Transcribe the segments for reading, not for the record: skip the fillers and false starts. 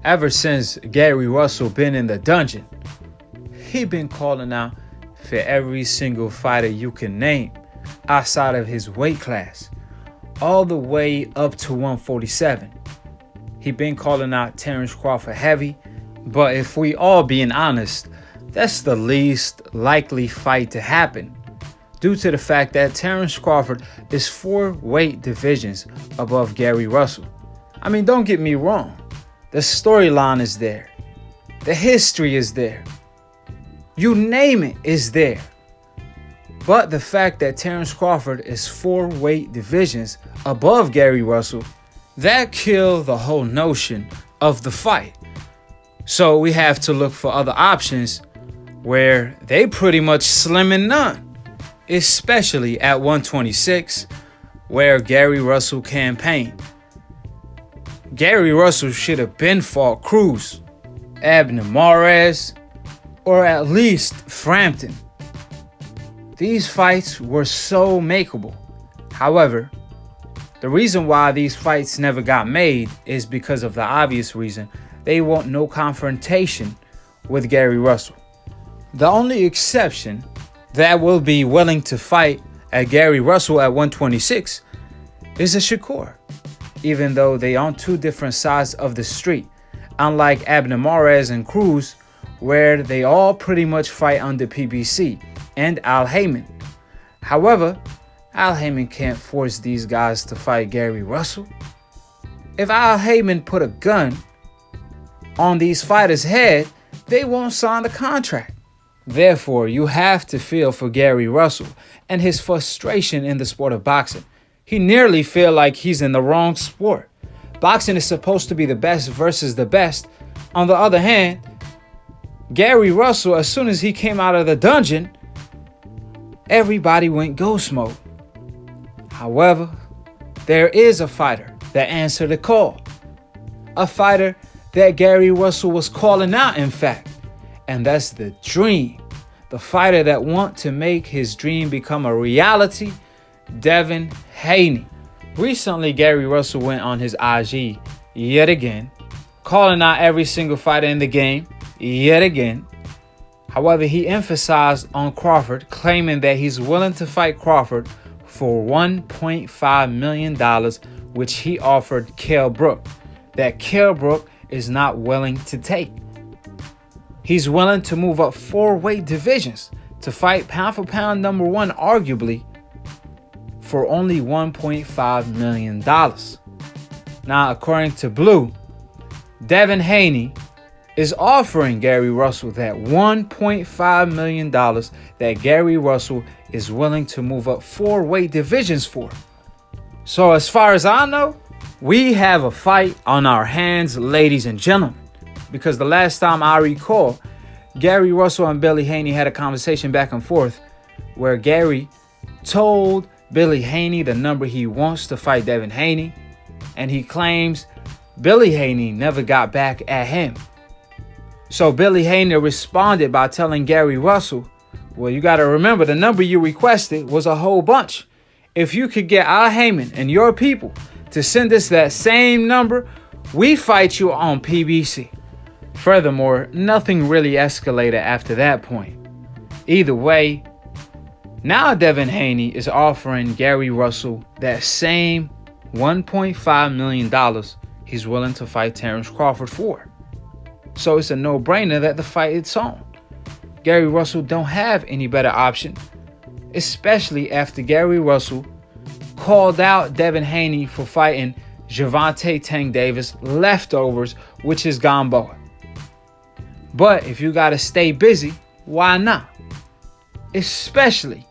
Ever since Gary Russell been in the dungeon, he been calling out for every single fighter you can name outside of his weight class, all the way up to 147. He been calling out Terence Crawford heavy, but if we all being honest, that's the least likely fight to happen, due to the fact that Terence Crawford is 4 weight divisions above Gary Russell. I mean, don't get me wrong. The storyline is there. The history is there. You name it is there. But the fact that Terence Crawford is 4 weight divisions above Gary Russell, that killed the whole notion of the fight. So we have to look for other options where they pretty much slim and none, especially at 126, where Gary Russell campaigned. Gary Russell should have been fought Cruz, Abner Mares, or at least Frampton. These fights were so makeable. However, the reason why these fights never got made is because of the obvious reason: they want no confrontation with Gary Russell. The only exception that will be willing to fight at Gary Russell at 126 is a Shakur, even though they on 2 different sides of the street, unlike Abner Mares and Cruz, where they all pretty much fight under PBC, and Al Haymon. However, Al Haymon can't force these guys to fight Gary Russell. If Al Haymon put a gun on these fighters' head, they won't sign the contract. Therefore, you have to feel for Gary Russell and his frustration in the sport of boxing. He nearly feel like he's in the wrong sport. Boxing is supposed to be the best versus the best. On the other hand, Gary Russell, as soon as he came out of the dungeon, everybody went ghost mode. However, there is a fighter that answered the call. A fighter that Gary Russell was calling out, in fact. And that's the dream. The fighter that wants to make his dream become a reality, Devin Haney. Recently, Gary Russell went on his IG yet again, calling out every single fighter in the game yet again. However, he emphasized on Crawford, claiming that he's willing to fight Crawford for $1.5 million, which he offered Kell Brook, that Kell Brook is not willing to take. He's willing to move up 4 weight divisions to fight pound for pound number 1, arguably, for only $1.5 million. Now, according to Blue, Devin Haney is offering Gary Russell that $1.5 million that Gary Russell is willing to move up 4 weight divisions for. So as far as I know, we have a fight on our hands, ladies and gentlemen. Because the last time I recall, Gary Russell and Billy Haney had a conversation back and forth where Gary told Billy Haney the number he wants to fight Devin Haney, and he claims Billy Haney never got back at him. So Billy Haney responded by telling Gary Russell, well, you got to remember, the number you requested was a whole bunch. If you could get Al Haymon and your people to send us that same number, we fight you on PBC. Furthermore, nothing really escalated after that point. Either way, now Devin Haney is offering Gary Russell that same $1.5 million he's willing to fight Terence Crawford for. So it's a no-brainer that the fight is on. Gary Russell don't have any better option, especially after Gary Russell called out Devin Haney for fighting Gervonta Tank Davis leftovers, which is Gamboa. But if you gotta stay busy, why not? Especially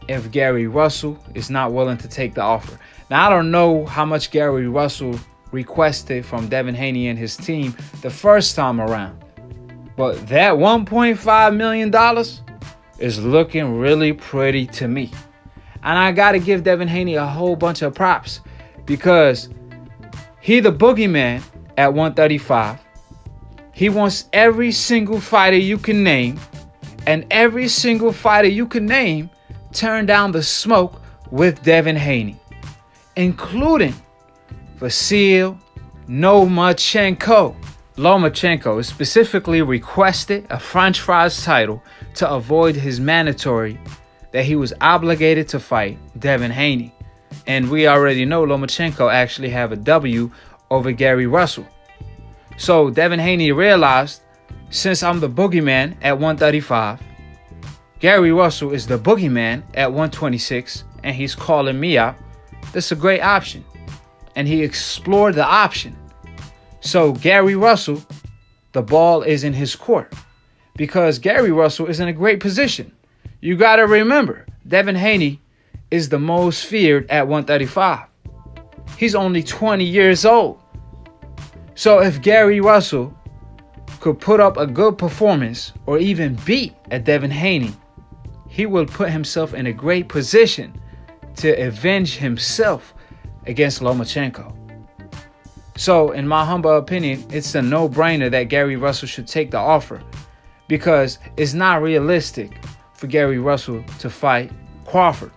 if Gary Russell is not willing to take the offer. Now, I don't know how much Gary Russell requested from Devin Haney and his team the first time around, but that $1.5 million is looking really pretty to me. And I gotta give Devin Haney a whole bunch of props, because he the boogeyman at 135. He wants every single fighter you can name, and every single fighter you can name turned down the smoke with Devin Haney, including Vasil Lomachenko. Lomachenko specifically requested a French fries title to avoid his mandatory that he was obligated to fight Devin Haney. And we already know Lomachenko actually have a W over Gary Russell. So Devin Haney realized, since I'm the boogeyman at 135, Gary Russell is the boogeyman at 126, and he's calling me out. That's a great option. And he explored the option. So Gary Russell, the ball is in his court because Gary Russell is in a great position. You got to remember, Devin Haney is the most feared at 135. He's only 20 years old. So if Gary Russell could put up a good performance or even beat a Devin Haney, he will put himself in a great position to avenge himself against Lomachenko. So in my humble opinion, it's a no-brainer that Gary Russell should take the offer because it's not realistic for Gary Russell to fight Crawford.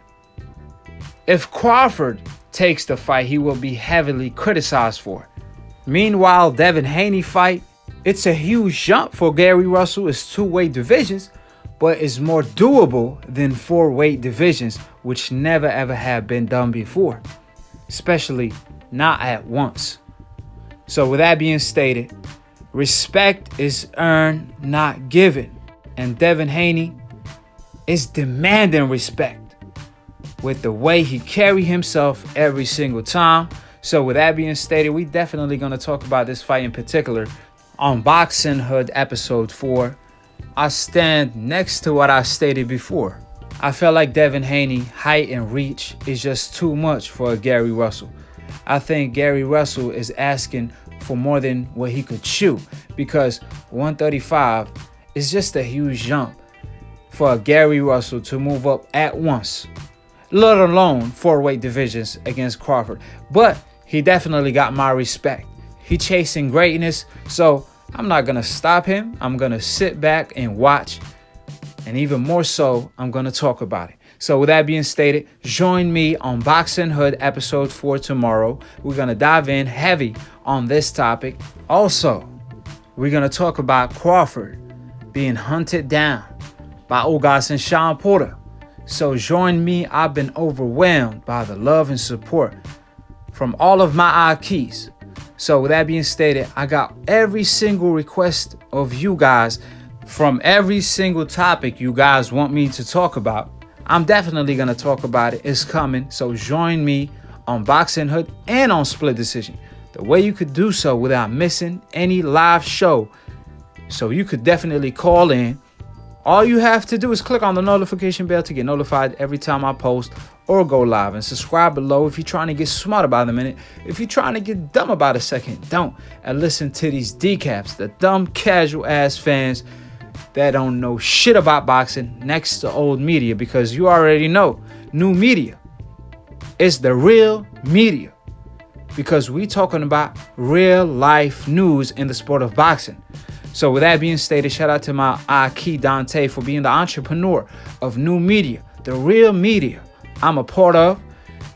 If Crawford takes the fight, he will be heavily criticized for it. Meanwhile, Devin Haney fight, it's a huge jump for Gary Russell. It's 2 weight divisions, but it's more doable than 4 weight divisions, which never ever have been done before, especially not at once. So with that being stated, respect is earned, not given. And Devin Haney is demanding respect with the way he carry himself every single time. So with that being stated, we definitely going to talk about this fight in particular on Boxing Hood episode 4. I stand next to what I stated before. I feel like Devin Haney height and reach is just too much for Gary Russell. I think Gary Russell is asking for more than what he could chew because 135 is just a huge jump for Gary Russell to move up at once, let alone 4 weight divisions against Crawford. But he definitely got my respect. He chasing greatness, so I'm not going to stop him. I'm going to sit back and watch, and even more so, I'm going to talk about it. So with that being stated, join me on Boxing Hood episode 4 tomorrow. We're going to dive in heavy on this topic. Also, we're going to talk about Crawford being hunted down by Ugas and Sean Porter. So join me. I've been overwhelmed by the love and support from all of my Akhis. So with that being stated, I got every single request of you guys from every single topic you guys want me to talk about. I'm definitely going to talk about it. It's coming. So join me on Boxing Hood and on Split Decision. The way you could do so without missing any live show. So you could definitely call in. All you have to do is click on the notification bell to get notified every time I post or go live, and subscribe below if you're trying to get smart about a minute. If you're trying to get dumb about a second, don't. And listen to these decaps, the dumb casual ass fans that don't know shit about boxing next to old media, because you already know new media is the real media, because we talking about real life news in the sport of boxing. So with that being stated, shout out to my Akhi Dante for being the entrepreneur of new media, the real media I'm a part of.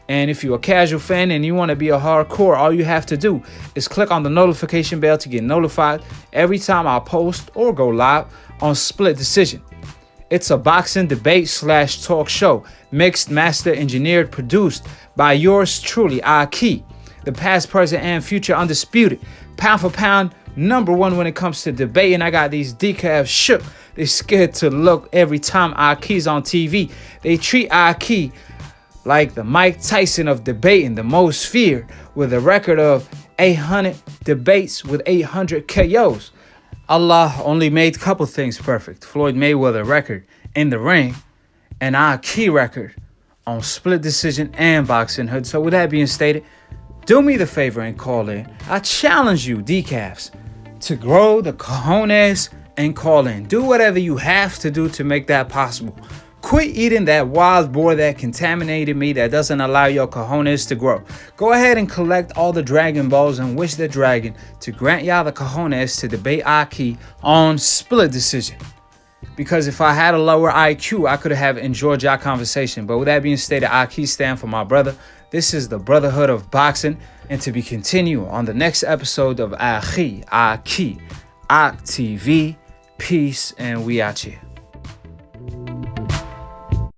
And if you're a casual fan and you want to be a hardcore, all you have to do is click on the notification bell to get notified every time I post or go live on Split Decision. It's a boxing debate / talk show, mixed, master, engineered, produced by yours truly, Akhi, the past, present, and future undisputed, pound for pound, #1 when it comes to debate. And I got these decals shook. They're scared to look every time Akhi's on TV. They treat Akhi like the Mike Tyson of debating, the most feared, with a record of 800 debates with 800 KOs. Allah only made a couple things perfect. Floyd Mayweather record in the ring, and Akhi record on Split Decision and Boxing Hood. So with that being stated, do me the favor and call in. I challenge you, decafs, to grow the cojones and call in. Do whatever you have to do to make that possible. Quit eating that wild boar that contaminated me, that doesn't allow your cojones to grow. Go ahead and collect all the Dragon Balls and wish the dragon to grant y'all the cojones to debate Akhi on Split Decision. Because if I had a lower IQ, I could have enjoyed y'all conversation. But with that being stated, Akhi stand for my brother. This is the brotherhood of boxing. And to be continued on the next episode of Akhi, Akhi, TV. Peace, and we out here.